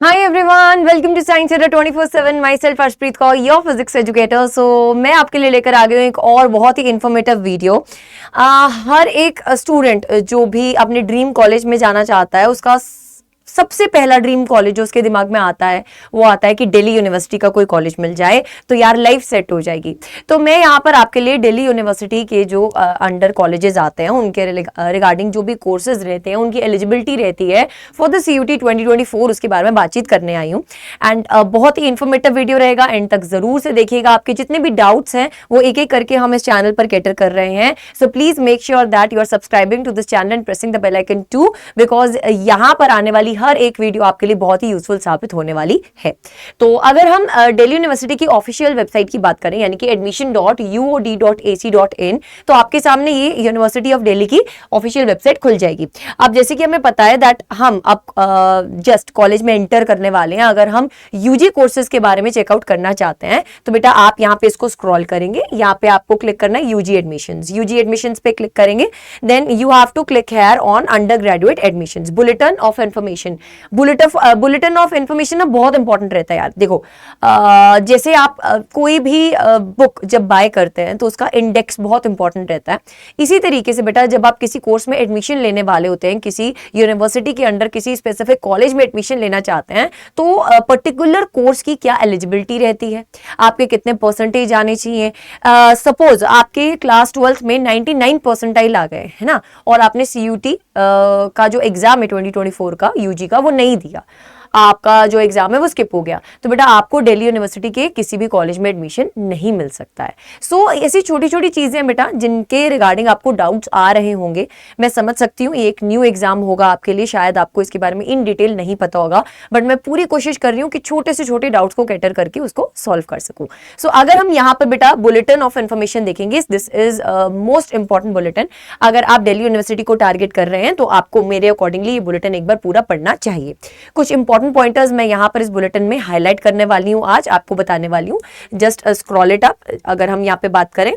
Hi everyone, welcome to Science Center 24/7. Myself Arshpreet Kaur, your physics educator. So मैं आपके लिए लेकर आ गई हूँ एक और बहुत ही इन्फॉर्मेटिव वीडियो। हर एक स्टूडेंट जो भी अपने ड्रीम कॉलेज में जाना चाहता है, उसका सबसे पहला ड्रीम कॉलेज जो उसके दिमाग में आता है वो आता है कि दिल्ली यूनिवर्सिटी का कोई कॉलेज मिल जाए तो यार लाइफ सेट हो जाएगी। तो मैं यहाँ पर आपके लिए दिल्ली यूनिवर्सिटी के जो अंडर कॉलेजेस आते हैं उनके रिगार्डिंग जो भी कोर्सेज रहते हैं, उनकी एलिजिबिलिटी रहती है फॉर द CUT 2024, उसके बारे में बातचीत करने आई हूँ। एंड बहुत ही इन्फॉर्मेटिव वीडियो रहेगा, एंड तक जरूर से देखिएगा। आपके जितने भी डाउट्स हैं वो एक एक करके हम इस चैनल पर कैटर कर रहे हैं। So please make sure that you are subscribing to this channel and pressing the bell icon too, because यहाँ पर आने वाली हर एक वीडियो आपके लिए बहुत ही यूजफुल साबित होने वाली है। तो अगर हम दिल्ली यूनिवर्सिटी की ऑफिशियल वेबसाइट की बात करें, यानी कि admission.uod.ac.in, तो आपके सामने ये यूनिवर्सिटी ऑफ दिल्ली की ऑफिशियल वेबसाइट खुल जाएगी। अब जैसे कि हमें पता है दैट हम अब जस्ट कॉलेज में एंटर करने वाले हैं। अगर हम यूजी कोर्सेज के बारे में चेकआउट करना चाहते हैं तो बेटा आप यहाँ पे इसको स्क्रॉल करेंगे, यहाँ पे आपको क्लिक करना है यूजी एडमिशंस पे क्लिक करेंगे। Then you have to click here on undergraduate admissions, bulletin of information. Bulletin of information ना बहुत इंपॉर्टेंट रहता है यार। देखो जैसे आप कोई भी बुक जब बाय करते हैं तो उसका इंडेक्स बहुत इंपॉर्टेंट रहता है। इसी तरीके से बेटा जब आप किसी कोर्स में एडमिशन लेने वाले होते हैं, किसी यूनिवर्सिटी के अंडर किसी स्पेसिफिक कॉलेज में एडमिशन लेना चाहते हैं, तो पर्टिकुलर कोर्स की क्या एलिजिबिलिटी रहती है, आपके कितने परसेंटेज आने चाहिए। सपोज आपके क्लास 12th में 99 परसेंटाइल आ गए है ना, और आपने CUT का जो एग्जाम है 2024 का यूजी का वो नहीं दिया, आपका जो एग्जाम है वो स्किप हो गया, तो बेटा आपको दिल्ली यूनिवर्सिटी के किसी भी कॉलेज में एडमिशन नहीं मिल सकता है। सो ऐसी छोटी छोटी चीजें बेटा जिनके रिगार्डिंग आपको डाउट्स आ रहे होंगे, मैं समझ सकती हूँ। एक न्यू एग्जाम होगा आपके लिए, शायद आपको इसके बारे में इन डिटेल नहीं पता होगा, बट मैं पूरी कोशिश कर रही हूँ कि छोटे से छोटे डाउट्स को कैटर करके उसको सॉल्व कर सकूँ। सो अगर हम यहाँ पर बेटा बुलेटिन ऑफ इन्फॉर्मेशन देखेंगे, this is most important bulletin. अगर आप दिल्ली यूनिवर्सिटी को टारगेट कर रहे हैं तो आपको मेरे अकॉर्डिंगली ये बुलेटिन एक बार पूरा पढ़ना चाहिए। कुछ इंपॉर्टेंट पॉइंटर्स मैं यहां पर इस बुलेटिन में हाईलाइट करने वाली हूं, आज आपको बताने वाली हूं। Just scroll it up. अगर हम यहां पे बात करें,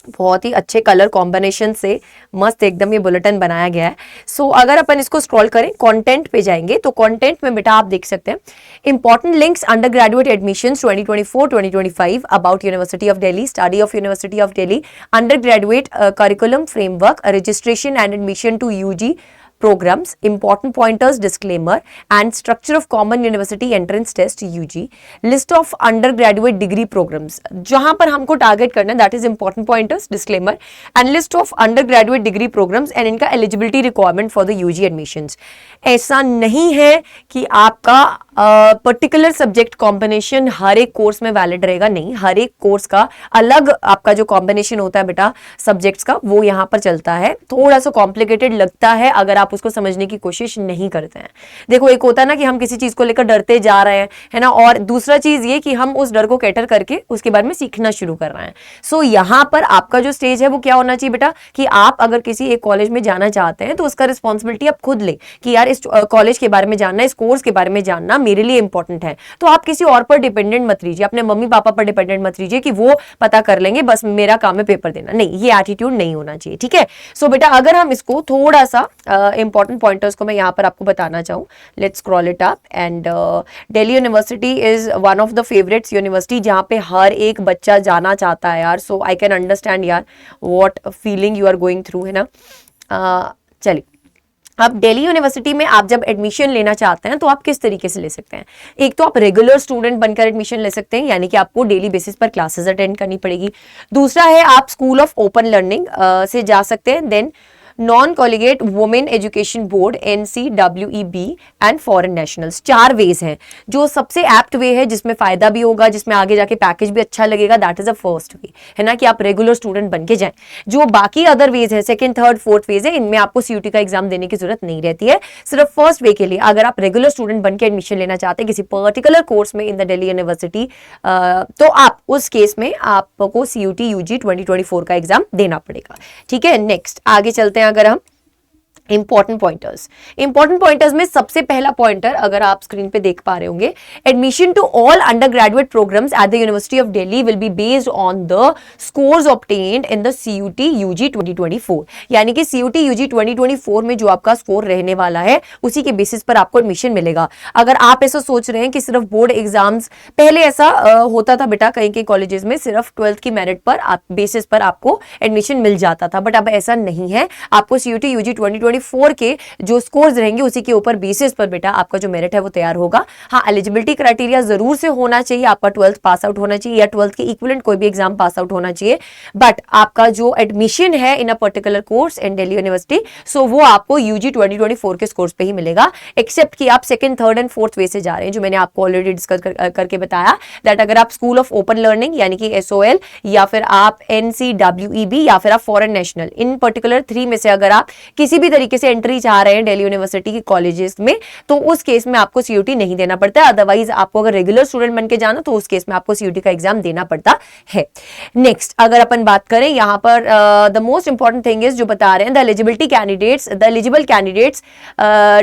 बहुत ही अच्छे कलर कॉम्बिनेशन से मस्त एकदम ये बुलेटिन बनाया गया है। सो अगर अपन इसको स्क्रॉल करें, कंटेंट पे जाएंगे तो कंटेंट में बेटा आप देख सकते हैं important links undergraduate admissions 2024-2025 about university of Delhi, study of university of Delhi, undergraduate curriculum framework, registration and admission to UG programs, important pointers, disclaimer, and structure of common university entrance test UG, list of undergraduate degree programs, जहां पर हमको target करना है that is important pointers, disclaimer, and list of undergraduate degree programs and इनका eligibility requirement for the UG admissions। ऐसा नहीं है कि आपका पर्टिकुलर सब्जेक्ट कॉम्बिनेशन हर एक कोर्स में वैलिड रहेगा, नहीं, हर एक कोर्स का अलग आपका जो कॉम्बिनेशन होता है बेटा सब्जेक्ट्स का वो यहाँ पर चलता है। थोड़ा सा कॉम्प्लिकेटेड लगता है अगर आप उसको समझने की कोशिश नहीं करते हैं। देखो एक होता है ना कि हम किसी चीज को लेकर डरते जा रहे हैं, है ना, और दूसरा चीज ये कि हम उस डर को कैटर करके उसके बारे में सीखना शुरू कर रहे हैं। सो यहाँ पर आपका जो स्टेज है वो क्या होना चाहिए बेटा कि आप अगर किसी एक कॉलेज में जाना चाहते हैं तो उसका रिस्पॉन्सिबिलिटी आप खुद ले कि यार इस कॉलेज के बारे में जानना, इस कोर्स के बारे में जानना मेरे लिए इंपॉर्टेंट है। तो आप किसी और पर डिपेंडेंट मत रहिए, अपने मम्मी पापा पर डिपेंडेंट मत रहिए कि वो पता कर लेंगे, बस मेरा काम है पेपर देना। नहीं, ये एटीट्यूड नहीं होना चाहिए, ठीक है। सो बेटा अगर हम इसको थोड़ा सा इंपॉर्टेंट पॉइंटर्स को मैं यहाँ पर आपको बताना चाहूँ, let's scroll it up. And Delhi university is one of the favourites university जहाँ पे हर एक बच्चा जाना चाहता है यार। सो आई कैन अंडरस्टैंड यार what feeling you are going through, है ना। चलिए, अब दिल्ली यूनिवर्सिटी में आप जब एडमिशन लेना चाहते हैं तो आप किस तरीके से ले सकते हैं। एक तो आप रेगुलर स्टूडेंट बनकर एडमिशन ले सकते हैं, यानी कि आपको डेली बेसिस पर क्लासेस अटेंड करनी पड़ेगी। दूसरा है आप स्कूल ऑफ ओपन लर्निंग से जा सकते हैं। Then non collegiate women education board NCWEB and foreign nationals, 4 ways हैं। जो सबसे एप्ट वे है, जिसमें फायदा भी होगा, जिसमें आगे जाके पैकेज भी अच्छा लगेगा, that is a first way, है ना, कि आप रेगुलर स्टूडेंट बन के जाएं। जो बाकी अदर वेज है, सेकंड, थर्ड, फोर्थ वेज है, इनमें आपको CUT का एग्जाम देने की जरूरत नहीं रहती है। सिर्फ फर्स्ट वे के लिए अगर आप रेगुलर स्टूडेंट बन के एडमिशन लेना चाहते हैं किसी पर्टिकुलर कोर्स में इन द दिल्ली यूनिवर्सिटी, तो आप उस केस में आपको CUT UG 2024 का एग्जाम देना पड़ेगा, ठीक है। नेक्स्ट आगे चलते हैं। अगर हम इंपॉर्टेंट पॉइंटर्स में सबसे पहला पॉइंटर अगर आप स्क्रीन पे देख पा रहे होंगे, admission to all undergraduate programmes at the university of Delhi will be based on the scores obtained in the CUET UG 2024। यानी कि सीयूटी यूजी 2024 में जो आपका स्कोर रहने वाला है उसी के बेसिस पर आपको एडमिशन मिलेगा। अगर आप ऐसा सोच रहे हैं कि सिर्फ बोर्ड एग्जाम्स, पहले ऐसा होता था बेटा कहीं कहीं कॉलेजेस में सिर्फ 12th की मेरिट पर बेसिस पर आपको एडमिशन मिल जाता था, बट अब ऐसा नहीं है। आपको सीयूटी यूजी 2024 के जो स्कोर्स रहेंगे उसी के ऊपर बेसिस पर बेटा आपका जो मेरिट है वो तैयार होगा। हाँ, एलिजिबिलिटी क्राइटेरिया जरूर से होना चाहिए, आपका 12th पास आउट होना चाहिए या 12th के इक्विवेलेंट कोई भी एग्जाम पास आउट होना चाहिए, बट आपका जो एडमिशन है in a particular course in Delhi university, so वो आपको यूजी 2024 के स्कोर्स पे ही मिलेगा, एक्सेप्ट कि आप second, third and fourth way से जा रहे हैं, जो मैंने आपको ऑलरेडी डिस्कस करके बताया दैट अगर आप स्कूल ऑफ ओपन लर्निंग यानी कि SOL या फिर आप NCWEB या फिर आप फॉरेन नेशनल, इन पर्टिकुलर 3 में से अगर आप किसी भी तरीके से एंट्री चाह रहे हैं दिल्ली यूनिवर्सिटी के कॉलेजेस में, तो उस केस में आपको सीयूटी नहीं देना पड़ता है। अदरवाइज आपको अगर रेगुलर स्टूडेंट बन के जाना तो उस केस में आपको सीयूटी का एग्जाम देना पड़ता है। नेक्स्ट अगर अपन बात करें यहां पर the most important thing is जो बता रहे हैं, the eligible candidates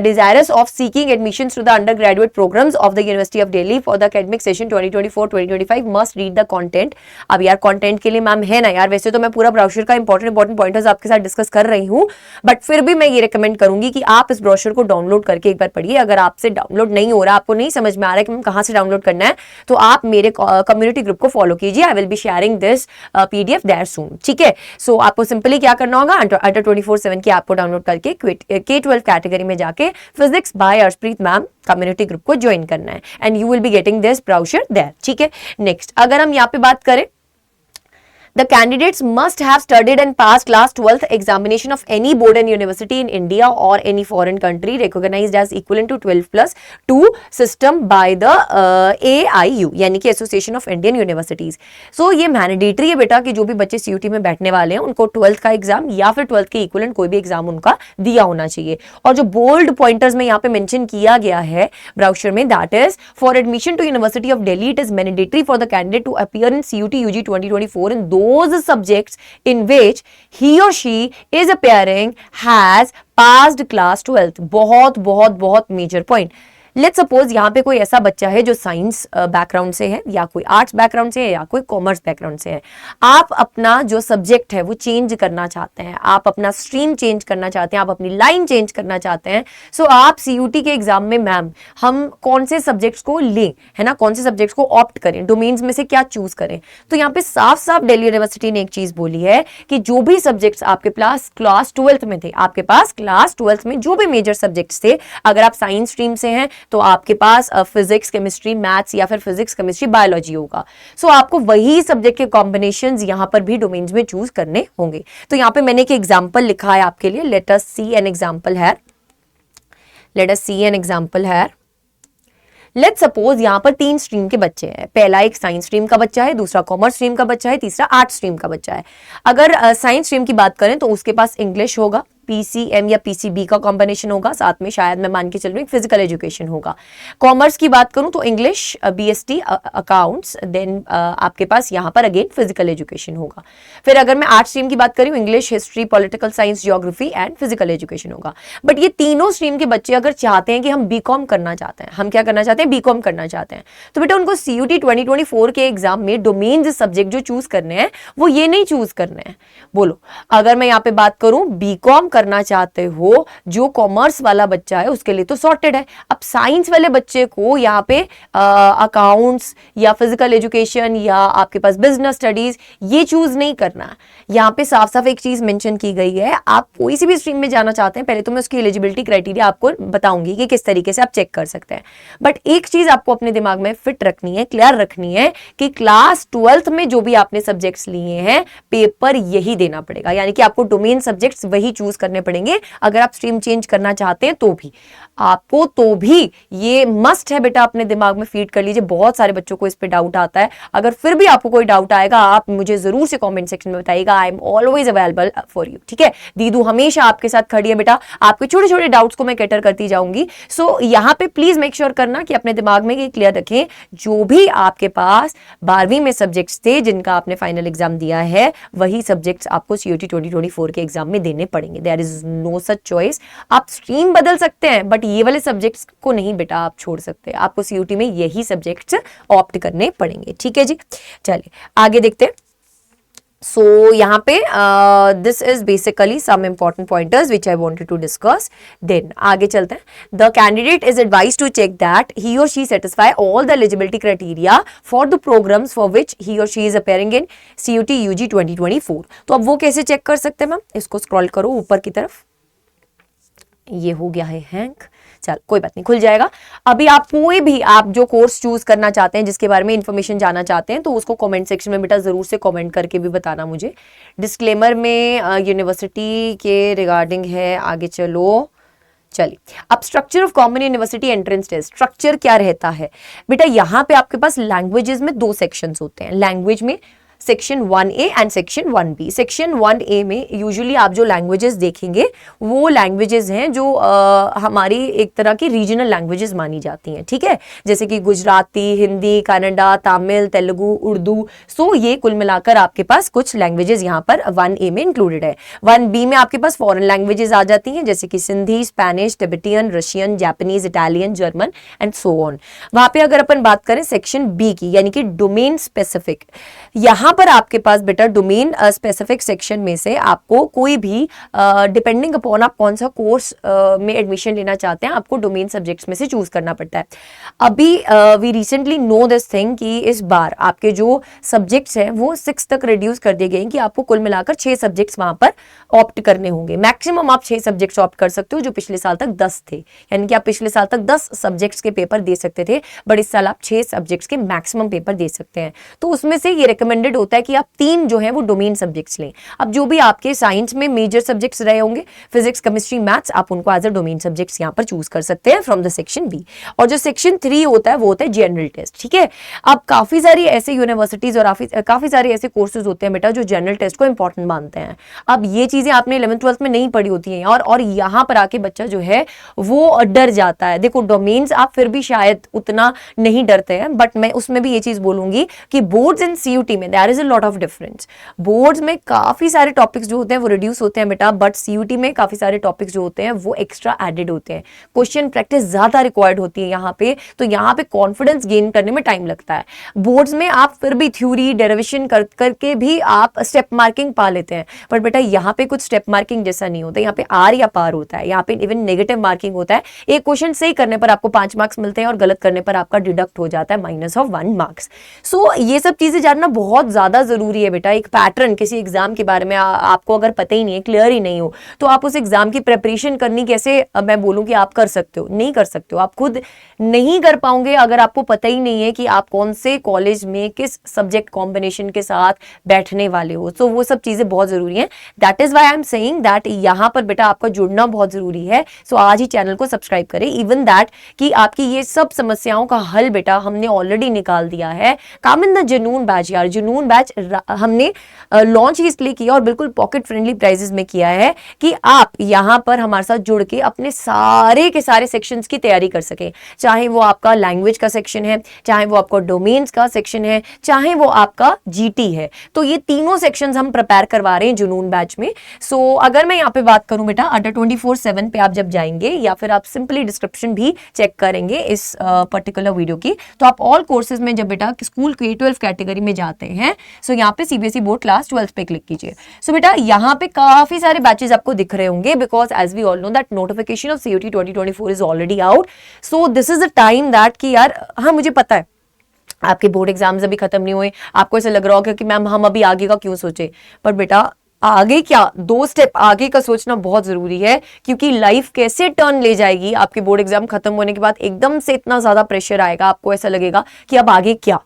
desirous of seeking admissions to the undergraduate programmes of the university of Delhi for the academic session 2024-2025 must read the content. अब यार कंटेंट के लिए मैम है ना यार, वैसे तो मैं पूरा ब्रोशर का इंपॉर्टेंट पॉइंटर्स आपके साथ डिस्कस कर रही हूं, बट फिर भी मैं ये रिकमेंड करूंगी कि आप इस ब्रोशर को डाउनलोड करके एक बार पढ़िए। अगर आपसे डाउनलोड नहीं हो रहा, आपको नहीं समझ में आ रहा है कि कहां से डाउनलोड करना है, तो आप मेरे कम्युनिटी ग्रुप को फॉलो कीजिए। I will be sharing this PDF there soon, ठीक है। सो आपको सिंपली क्या करना होगा, अंडर 24/7 की आपको डाउनलोड करके K12 कैटेगरी में जाके physics by Arshpreet ma'am community group को ज्वाइन करना है and you will be getting this brochure there, ठीक है। नेक्स्ट अगर हम यहाँ पे बात करें, the candidates must have studied and passed class 12th examination of any board and university in India or any foreign country recognized as equivalent to 12+2 system by the AIU यानी कि एसोसिएशन ऑफ इंडियन यूनिवर्सिटीज। सो ये mandatory है बेटा कि जो भी बच्चे CUT में बैठने वाले हैं उनको 12th का एग्जाम या फिर 12th के इक्विवेलेंट कोई भी एग्जाम उनका दिया होना चाहिए। और जो बोल्ड पॉइंटर्स में यहाँ पे मेंशन किया गया है ब्राउशर में, that is for admission to university of Delhi it is mandatory for the candidate to appear in CUET UG 2024 in those subjects in which he or she is appearing has passed class 12th। बहुत बहुत बहुत major point. Let's suppose यहाँ पे कोई ऐसा बच्चा है जो साइंस बैकग्राउंड से है या कोई आर्ट्स बैकग्राउंड से है या कोई कॉमर्स बैकग्राउंड से है, आप अपना जो सब्जेक्ट है वो चेंज करना चाहते हैं, आप अपना स्ट्रीम चेंज करना चाहते हैं, आप अपनी लाइन चेंज करना चाहते हैं, सो आप सीयूटी के एग्जाम में मैम हम कौन से सब्जेक्ट्स को लें, है ना, कौन से सब्जेक्ट्स को ऑप्ट करें, डोमेन्स में से क्या चूज करें। तो यहाँ पे साफ साफ दिल्ली यूनिवर्सिटी ने एक चीज बोली है कि जो भी सब्जेक्ट्स आपके पास क्लास 12th में थे, आपके पास क्लास 12th में जो भी मेजर सब्जेक्ट्स थे, अगर आप साइंस स्ट्रीम से हैं तो आपके पास फिजिक्स, केमिस्ट्री, मैथ्स या फिर फिजिक्स, केमिस्ट्री, बायोलॉजी होगा। सो आपको वही सब्जेक्ट के कॉम्बिनेशंस यहां पर भी डोमेन्स में चूज करने होंगे। तो यहां पे मैंने एक एग्जांपल लिखा है आपके लिए, let us see an example here. Let's suppose यहां पर 3 स्ट्रीम के बच्चे हैं, पहला एक साइंस स्ट्रीम का बच्चा है, दूसरा कॉमर्स स्ट्रीम का बच्चा है, तीसरा आर्ट्स स्ट्रीम का बच्चा है। अगर साइंस स्ट्रीम की बात करें तो उसके पास इंग्लिश होगा, PCM या PCB का कॉम्बिनेशन होगा, साथ में शायद मैं मान के चल रही हूँ फिजिकल एजुकेशन होगा। कॉमर्स की बात करूं तो इंग्लिश, BST अकाउंट्स, देन आपके पास यहाँ पर अगेन फिजिकल एजुकेशन होगा। फिर अगर मैं आर्ट्स स्ट्रीम की बात करूं, English, history, political science, geography and physical education होगा। बट ये तीनों स्ट्रीम के बच्चे अगर चाहते हैं कि हम BCom करना चाहते हैं, हम क्या करना चाहते हैं, BCom करना चाहते हैं, तो बेटा उनको CUT 2024 के एग्जाम में डोमेन्स सब्जेक्ट जो चूज करने हैं वो ये नहीं चूज करने हैं। बोलो, अगर मैं यहाँ पे बात करूं BCom करना चाहते हो, जो कॉमर्स वाला बच्चा है उसके लिए तो सॉर्टेड है। अब साइंस वाले बच्चे को यहाँ पे अकाउंट्स या फिजिकल एजुकेशन या आपके पास बिजनेस स्टडीज ये चूज नहीं करना। यहाँ पे साफ साफ एक चीज मेंशन की गई है, आप कोई सी भी स्ट्रीम में जाना चाहते हैं, पहले तो मैं उसकी एलिजिबिलिटी क्राइटेरिया आपको बताऊंगी कि किस तरीके से आप चेक कर सकते हैं, बट एक चीज आपको अपने दिमाग में फिट रखनी है, क्लियर रखनी है कि क्लास 12th में जो भी आपने सब्जेक्ट्स लिए हैं पेपर यही देना पड़ेगा, यानी कि आपको डोमेन सब्जेक्ट्स वही चूज करने पड़ेंगे। अगर आप स्ट्रीम चेंज करना चाहते हैं तो भी आपको, तो भी ये मस्ट है बेटा, अपने दिमाग में फीड कर लीजिए। बहुत सारे बच्चों को इस पे डाउट आता है, अगर फिर भी आपको कोई डाउट आएगा आप मुझे जरूर से कमेंट सेक्शन में बताइएगा, I am always available for you, ठीक है। दीदू हमेशा आपके साथ खड़ी है बेटा, आपके छोटे छोटे डाउट्स को मैं कैटर करती जाऊंगी। सो यहाँ पे प्लीज मेक श्योर करना कि अपने दिमाग में ये क्लियर रखें, जो भी आपके पास 12वीं में सब्जेक्ट्स थे जिनका आपने फाइनल एग्जाम दिया है, वही सब्जेक्ट्स आपको CUT 2024 के एग्जाम में देने पड़ेंगे। There is no such choice. आप स्ट्रीम बदल सकते हैं बट ये वाले सब्जेक्ट्स को नहीं बेटा आप छोड़ सकते, आपको सीयूटी में यही सब्जेक्ट्स ऑप्ट करने पड़ेंगे। ठीक है जी, चलिए आगे देखते हैं। So यहाँ पे this is basically some important pointers which I wanted to discuss. Then आगे चलते हैं। The candidate is advised to check that he or she satisfy all the eligibility criteria for the programs for which he or she is appearing in CUT UG 2024। तो अब वो कैसे check कर सकते हैं मैम, इसको स्क्रॉल करो ऊपर की तरफ, ये हो गया है हैंक, चल कोई बात नहीं खुल जाएगा। अभी आप कोई भी आप जो कोर्स चूज करना चाहते हैं, जिसके बारे में इंफॉर्मेशन जानना चाहते हैं, तो उसको कमेंट सेक्शन में बेटा जरूर से कमेंट करके भी बताना मुझे। डिस्क्लेमर में यूनिवर्सिटी के रिगार्डिंग है, आगे चलो। चलिए अब structure of common university entrance test, structure क्या रहता है बेटा, यहाँ पे आपके पास लैंग्वेजेस में 2 सेक्शंस होते हैं। लैंग्वेज में section 1A and section 1B। Section 1A में यूजुअली आप जो लैंग्वेजेस देखेंगे वो लैंग्वेजेस हैं जो हमारी एक तरह की रीजनल लैंग्वेजेस मानी जाती हैं, ठीक है, जैसे कि गुजराती, हिंदी, कन्नड़ा, तमिल, तेलुगु, उर्दू। सो ये कुल मिलाकर आपके पास कुछ लैंग्वेजेस यहाँ पर 1A में इंक्लूडेड है। 1B में आपके पास फॉरेन लैंग्वेजेस आ जाती हैं, जैसे कि Sindhi, Spanish, Tibetan, Russian, Japanese, Italian, German and so on. वहां पे अगर अपन बात करें सेक्शन B की, यानी कि डोमेन स्पेसिफिक, यहाँ पर आपके पास बेटा डोमेन स्पेसिफिक सेक्शन में से आपको कोई भी डिपेंडिंग अपॉन आप कौन सा कोर्स में एडमिशन लेना चाहते हैं, आपको डोमेन सब्जेक्ट्स में से चूज करना पड़ता है। अभी we recently know this thing कि इस बार आपके जो सब्जेक्ट्स हैं वो 6 तक रिड्यूस कर दिए गए हैं, कि आपको कुल मिलाकर 6 सब्जेक्ट्स वहां पर ऑप्ट करने होंगे। मैक्सिमम आप 6 सब्जेक्ट्स ऑप्ट कर सकते हो, जो पिछले साल तक 10 थे, यानी कि आप पिछले साल तक 10 सब्जेक्ट्स के पेपर दे सकते थे, बट इस साल आप 6 सब्जेक्ट्स के मैक्सिमम पेपर दे सकते हैं। तो उसमें से ये रिकमेंडेड होता है कि आप 3 जो है वो डोमेन सब्जेक्ट्स लें। अब जो भी आपके साइंस में मेजर सब्जेक्ट्स रहे होंगे, फिजिक्स, केमिस्ट्री, मैथ्स, आप उनको एज अ डोमेन सब्जेक्ट्स यहां पर चूज कर सकते हैं फ्रॉम द सेक्शन बी। और जो सेक्शन 3 होता है वो होता है जनरल टेस्ट, ठीक है। अब काफी सारी ऐसे यूनिवर्सिटीज और काफी सारे ऐसे कोर्सेज होते हैं बेटा जो जनरल टेस्ट को इंपॉर्टेंट मानते हैं। अब ये चीजें आपने 11th 12th में नहीं पढ़ी होती हैं और यहाँ पर आके बच्चा जो है वो डर जाता है। देखो डोमेन्स आप फिर भी शायद उतना नहीं डरते हैं, बट मैं उसमें भी ये चीज बोलूंगी कि बोर्ड्स इन सीयूटी में there is a lot of difference. Boards में काफी सारे टॉपिक्स जो होते हैं वो रिड्यूस होते हैं बेटा, बट सीयूटी में काफी सारे टॉपिक्स जो होते हैं वो एक्स्ट्रा एडेड होते हैं। क्वेश्चन प्रैक्टिस ज्यादा रिक्वायर्ड होती है यहाँ पे, तो यहाँ पे कॉन्फिडेंस गेन करने में टाइम लगता है। बोर्ड्स में आप फिर भी थ्योरी डेरिवेशन करके भी आप स्टेप मार्किंग पा लेते हैं, पर बेटा यहाँ पे कुछ स्टेप मार्किंग जैसा नहीं होता। यहाँ पे आर या पार होता है, यहाँ पे इवन नेगेटिव मार्किंग होता है। एक क्वेश्चन सही करने पर आपको 5 मार्क्स मिलते हैं और गलत करने पर आपका डिडक्ट हो जाता है -1 मार्क्स। सो ये सब चीजें जानना बहुत ज्यादा जरूरी है बेटा। एक पैटर्न किसी एग्जाम के बारे में आपको अगर पता ही नहीं है, क्लियर ही नहीं हो, तो आप उस एग्जाम की प्रिपरेशन करनी कैसे, मैं बोलूं कि आप कर सकते हो? नहीं कर सकते हो, आप खुद नहीं कर पाओगे अगर आपको पता ही नहीं है कि आप कौन से कॉलेज में किस सब्जेक्ट कॉम्बिनेशन के साथ बैठने वाले हो। तो वो सब चीजें बहुत जरूरी हैं। That is why I am saying that यहाँ पर बेटा आपका जुड़ना बहुत जरूरी है। सो आज ही चैनल को सब्सक्राइब करें। इवन दैट कि आपकी ये सब समस्याओं का हल बेटा हमने ऑलरेडी निकाल दिया है। कम इन द जुनून बैच यार, जुनून बैच हमने लॉन्च इसलिए किया और बिल्कुल पॉकेट फ्रेंडली प्राइजेस में किया है कि आप यहां पर हमारे साथ जुड़ के अपने सारे के सारे सेक्शंस की तैयारी कर सकें। चाहे वो आपका लैंग्वेज का सेक्शन है, चाहे वो आपका डोमेन्स का सेक्शन है, चाहे वो आपका जीटी है, तो ये तीनों सेक्शंस हम प्रिपेयर करवा रहे हैं जुनून बैच में। सो अगर मैं यहाँ पे बात करूं बेटा अड्डा 24/7 पे आप जब जाएंगे या फिर आप सिंपली डिस्क्रिप्शन भी चेक करेंगे इस पर्टिकुलर वीडियो की, तो आप ऑल कोर्सेज में जब बेटा स्कूल K-12 कैटेगरी में जाते हैं, सो यहाँ पे सीबीएसई बोर्ड क्लास 12 पे क्लिक कीजिए। सो बेटा यहाँ पे काफी सारे बैचेस आपको दिख रहे होंगे, because as we all know that notification of CUT 2024 is already out. So this is the time that कि यार हाँ मुझे पता है आपके बोर्ड एग्जाम्स अभी खत्म नहीं हुए, आपको ऐसा लग रहा होगा कि मैम हम अभी आगे का क्यों सोचे, पर बेटा आगे क्या 2 स्टेप आगे का सोचना बहुत जरूरी है, क्योंकि लाइफ कैसे टर्न ले जाएगी आपके बोर्ड एग्जाम खत्म होने के बाद। एकदम से इतना ज्यादा प्रेशर आएगा, आपको ऐसा लगेगा कि अब आगे क्या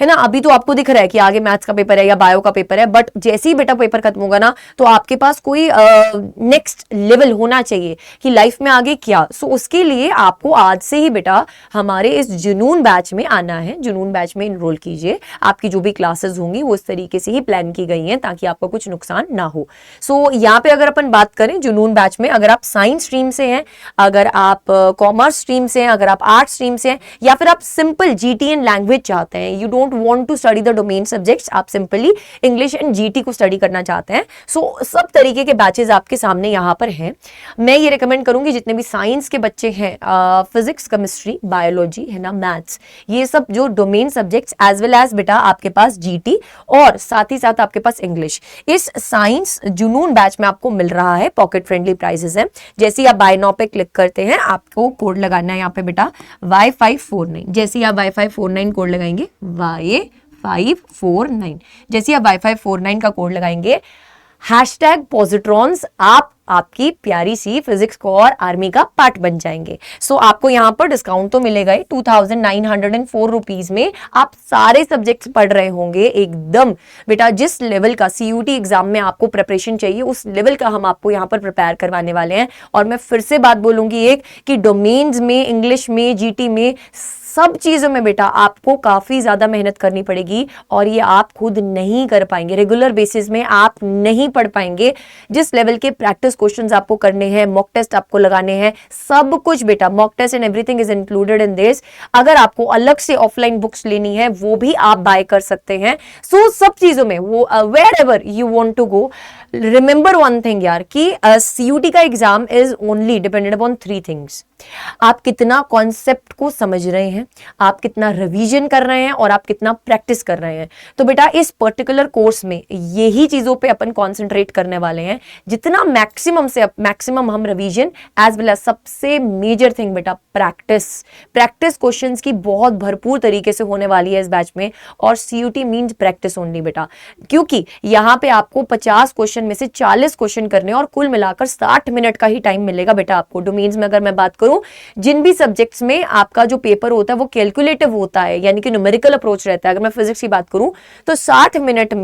है ना। अभी तो आपको दिख रहा है कि आगे मैथ्स का पेपर है या बायो का पेपर है, बट जैसे ही बेटा पेपर खत्म होगा ना तो आपके पास कोई नेक्स्ट लेवल होना चाहिए कि लाइफ में आगे क्या। सो उसके लिए आपको आज से ही बेटा हमारे इस जुनून बैच में आना है। जुनून बैच में इनरोल कीजिए। आपकी जो भी क्लासेस होंगी वो इस तरीके से ही प्लान की गई हैं ताकि आपको कुछ नुकसान ना हो। सो यहाँ पे अगर अपन बात करें जुनून बैच में, अगर आप साइंस स्ट्रीम से हैं, अगर आप कॉमर्स स्ट्रीम से हैं, अगर आप आर्ट्स स्ट्रीम से हैं, या फिर आप सिंपल GTN लैंग्वेज चाहते हैं, you don't don't want to study the domain subjects, आप सिंपली इंग्लिश एंड जीटी को स्टडी करना चाहते हैं, सो सब तरीके के बैचेस आपके सामने यहाँ पर हैं। मैं ये रिकमेंड करूंगी जितने भी साइंस के बच्चे हैं, फिजिक्स, केमिस्ट्री, बायोलॉजी है ना, मैथ्स, ये सब जो domain subjects, as well as बेटा आपके पास जीटी और साथ ही साथ आपके पास इंग्लिश, इस साइंस जुनून बैच में आपको मिल रहा है। पॉकेट फ्रेंडली प्राइसेस हैं। जैसे ही आप बाय नाउ पे क्लिक करते हैं, आपको कोड लगाना है यहाँ पे बेटा Y549। जैसे ही आप Y549 कोड लगाएंगे, Y549, जैसे ही आप Y549 का कोड लगाएंगे, हैशटैग पॉजिट्रॉन्स, आप आपकी प्यारी सी फिजिक्स कोर आर्मी का पार्ट बन जाएंगे। सो आपको यहाँ पर डिस्काउंट तो मिलेगा ही, 2904 रुपीज में आप सारे सब्जेक्ट्स पढ़ रहे होंगे एकदम। बेटा जिस लेवल का सीयूटी एग्जाम में आपको प्रिपरेशन चाहिए, उस लेवल का हम आपको यहाँ पर प्रिपेयर करवाने वाले हैं। और मैं फिर से बात बोलूंगी एक, कि डोमेन्स में, इंग्लिश में, जीटी में, सब चीजों में बेटा आपको काफी ज्यादा मेहनत करनी पड़ेगी और ये आप खुद नहीं कर पाएंगे, रेगुलर बेसिस में आप नहीं पढ़ पाएंगे। जिस लेवल के प्रैक्टिस क्वेश्चंस आपको करने हैं, मॉक टेस्ट आपको लगाने हैं, सब कुछ बेटा, mock test and everything is included in this. अगर आपको अलग से ऑफलाइन बुक्स लेनी है, वो भी आप बाय कर सकते हैं। सो सब चीजों में, वो wherever you want to go, remember one thing यार, कि सीयूटी का exam is only dependent upon 3 things. आप कितना कॉन्सेप्ट को समझ रहे हैं, आप कितना रिवीजन कर रहे हैं और आप कितना प्रैक्टिस कर रहे हैं। तो बेटा इस पर्टिकुलर कोर्स में यही चीजों पे अपन कॉन्सेंट्रेट करने वाले हैं। जितना मैक्सिमम से मैक्सिमम हम रिवीजन, एज वेल एज सबसे मेजर थिंग बेटा प्रैक्टिस क्वेश्चंस की बहुत भरपूर तरीके से होने वाली है इस बैच में। और सीयूटी मींस प्रैक्टिस ओनली बेटा, क्योंकि यहां पे आपको 50 क्वेश्चन में से 40 क्वेश्चन करने और कुल मिलाकर 60 मिनट का ही टाइम मिलेगा बेटा आपको। डोमेन्स में अगर मैं बात करूं, जिन भी सब्जेक्ट्स में आपका जो पेपर होता है वो कैलकुलेटिव होता है, यानी कि न्यूमेरिकल अप्रोच रहता है। अगर मैं फिजिक्स की बात करूं तो 60 मिनट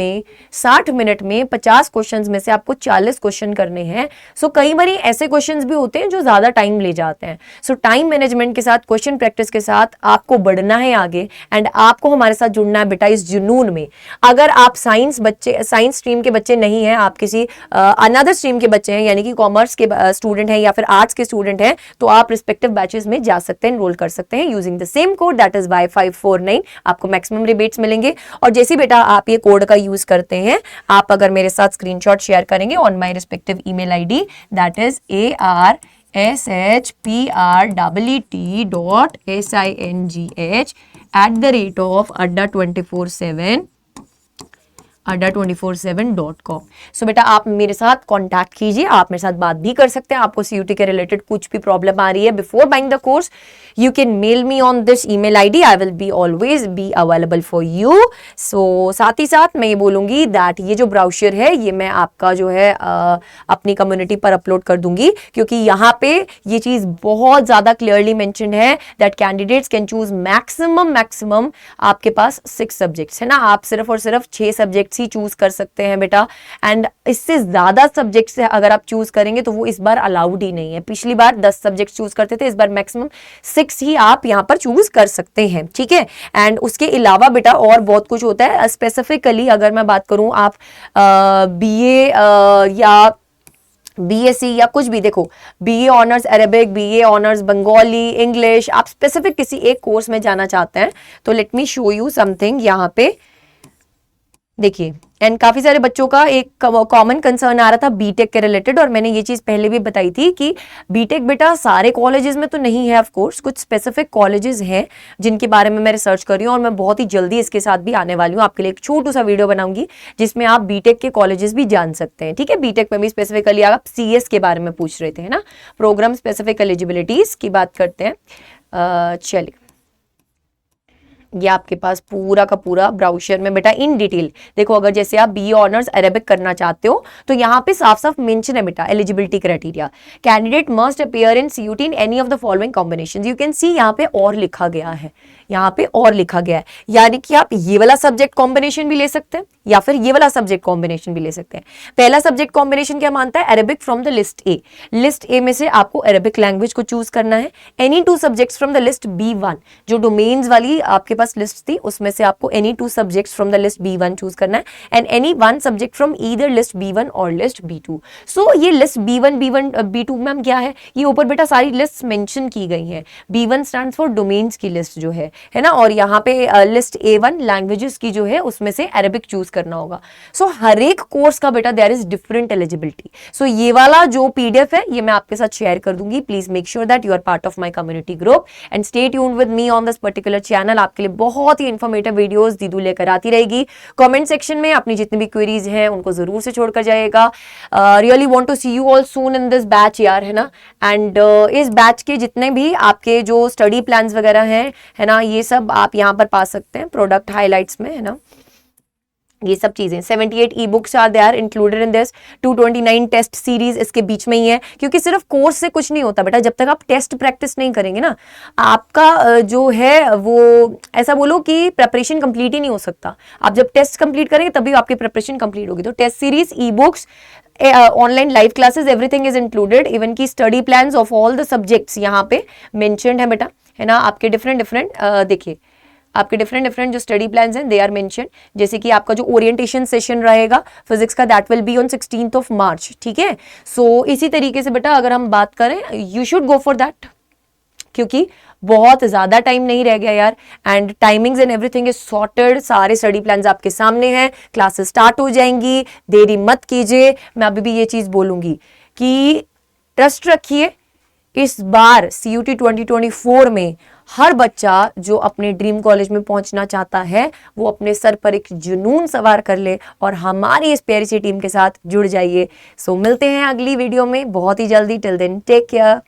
में 50 क्वेश्चंस में से आपको 40 क्वेश्चन करने हैं। सो कई बार ऐसे क्वेश्चंस भी होते हैं जो ज्यादा टाइम ले जाते हैं। सो टाइम मैनेजमेंट के साथ, क्वेश्चन प्रैक्टिस के साथ आपको बढ़ना है आगे, एंड आपको हमारे साथ जुड़ना है बेटा इस जुनून में। अगर आप साइंस स्ट्रीम के बच्चे नहीं हैं, आप किसी अनदर स्ट्रीम के बच्चे हैं, यानी कि कॉमर्स के स्टूडेंट हैं या फिर आर्ट्स के स्टूडेंट हैं, तो आप रिस्पेक्टिव बैचेस में जा सकते हैं, एनरोल कर सकते हैं using the same code, that is Y549। आपको मैक्सिमम रिबेट्स मिलेंगे। और जैसे बेटा आप ये कोड का यूज करते हैं, आप अगर मेरे साथ स्क्रीनशॉट शेयर करेंगे on my respective email ID, that is arshprt.singh@adda247 adda247.com। सो बेटा आप मेरे साथ कांटेक्ट कीजिए, आप मेरे साथ बात भी कर सकते हैं। आपको सीयूटी के रिलेटेड कुछ भी प्रॉब्लम आ रही है before buying the course, you can mail me on this email ID, I will be always be available for you. So साथ ही साथ मैं ये बोलूंगी दैट ये जो ब्राउशर है, ये मैं आपका जो है अपनी कम्युनिटी पर अपलोड कर दूंगी, क्योंकि यहाँ पे ये चीज बहुत ज्यादा क्लियरली मेंशन्ड है that candidates can choose maximum आपके पास 6 सब्जेक्ट्स है ना, आप सिर्फ और सिर्फ 6 सब्जेक्ट ही चूज कर सकते हैं बेटा। एंड इससे ज्यादा सब्जेक्ट से अगर आप चूज करेंगे तो वो इस बार अलाउड ही नहीं है। पिछली बार 10 सब्जेक्ट चूज करते थे, इस बार मैक्सिमम 6 ही आप यहां पर चूज कर सकते हैं, ठीक है। एंड उसके अलावा बेटा और बहुत कुछ होता है। स्पेसिफिकली अगर मैं बात करूं, आप बीए या बीएससी या कुछ भी, देखो BA honours Arabic, BA honours Bengali, English, आप स्पेसिफिक किसी एक कोर्स में जाना चाहते हैं तो let me show you something. यहाँ पे देखिए, एंड काफी सारे बच्चों का एक कॉमन कंसर्न आ रहा था बीटेक के रिलेटेड, और मैंने ये चीज पहले भी बताई थी कि बीटेक बेटा सारे कॉलेजेस में तो नहीं है, ऑफ कोर्स कुछ स्पेसिफिक कॉलेजेस हैं जिनके बारे में मैं रिसर्च कर रही हूँ, और मैं बहुत ही जल्दी इसके साथ भी आने वाली हूँ। आपके लिए एक छोटू सा वीडियो बनाऊंगी जिसमें आप बीटेक के कॉलेजेस भी जान सकते हैं, ठीक है। बीटेक में भी स्पेसिफिकली आप सीएस के बारे में पूछ रहे थे है ना, प्रोग्राम स्पेसिफिक एलिजिबिलिटीज की बात करते हैं। चलिए, ये आपके पास पूरा का पूरा ब्राउशर में बेटा इन डिटेल देखो। अगर जैसे आप बीए ऑनर्स अरेबिक करना चाहते हो तो यहाँ पे साफ साफ मेंशन है बेटा eligibility criteria, candidate must appear in CUET in any of the following combinations. You can see यहाँ पे और लिखा गया है, यहाँ पे और लिखा गया है, यानी कि आप ये वाला सब्जेक्ट कॉम्बिनेशन भी ले सकते हैं, या फिर ये वाला सब्जेक्ट कॉम्बिनेशन भी ले सकते हैं। पहला सब्जेक्ट कॉम्बिनेशन क्या मानता है, Arabic from the list A. List A में से आपको अरेबिक लैंग्वेज को चूज करना है। Any 2 subjects from the list B1, जो डोमेन्स वाली आपके पास लिस्ट थी उसमें से आपको any 2 subjects from the list B1 choose करना है, and any 1 subject from either list B1 और लिस्ट B2। सो ये लिस्ट B1 B2 मैम क्या है, ये ऊपर बेटा सारी लिस्ट मेंशन की गई हैं। B1 स्टैंड्स फॉर डोमेन्स की लिस्ट जो है ना, और यहाँ पे लिस्ट A1 लैंग्वेजेस की जो है उसमें से अरेबिक चूज करना होगा। सो हर एक कोर्स का बेटा देयर इज डिफरेंट एलिजिबिलिटी। सो ये वाला जो PDF है ये मैं आपके साथ शेयर कर दूंगी। Please make sure that you are part of my community group and stay tuned with me on this particular channel. आपके लिए बहुत ही इंफॉर्मेटिव वीडियोस दीदू लेकर आती रहेगी। कमेंट सेक्शन में अपनी जितनी भी क्वेरीज हैं उनको जरूर से छोड़कर जाएगा। Really want to see you all soon in this batch यार, है ना। एंड इस बैच के जितने भी आपके जो स्टडी प्लान्स वगैरह हैं, है ना, ये सब आप यहाँ पर पा सकते हैं प्रोडक्ट हाईलाइट्स में, है ना। ये सब चीजें 78 e books are they are included in this, 229 test series इसके बीच में ही है। क्योंकि सिर्फ कोर्स से कुछ नहीं होता बेटा, जब तक आप टेस्ट प्रैक्टिस नहीं करेंगे ना, आपका जो है वो ऐसा बोलो कि प्रेपरेशन कंप्लीट ही नहीं हो सकता। आप जब टेस्ट कंप्लीट करेंगे तभी आपकी प्रेपरेशन कंप्लीट होगी। तो test series, e books, online live classes, everything is included. Even की study plans of all the subjects यहाँ पे मेंशन्ड है बेटा, है ना। आपके डिफरेंट देखिए आपके डिफरेंट जो स्टडी प्लान्स हैं दे आर मेंशन। जैसे कि आपका जो ओरिएंटेशन सेशन रहेगा फिजिक्स का, that will be on 16th March, ठीक है। सो इसी तरीके से बेटा अगर हम बात करें, you should go for that, क्योंकि बहुत ज्यादा टाइम नहीं रह गया यार, and timings and everything is sorted. सारे स्टडी प्लान्स आपके सामने हैं, क्लासेस स्टार्ट हो जाएंगी, देरी मत कीजिए। मैं अभी भी ये चीज बोलूंगी कि ट्रस्ट रखिए, इस बार CUT 2024 में हर बच्चा जो अपने ड्रीम कॉलेज में पहुंचना चाहता है वो अपने सर पर एक जुनून सवार कर ले और हमारी इस प्यारी सी टीम के साथ जुड़ जाइए। सो मिलते हैं अगली वीडियो में बहुत ही जल्दी। Till then take care.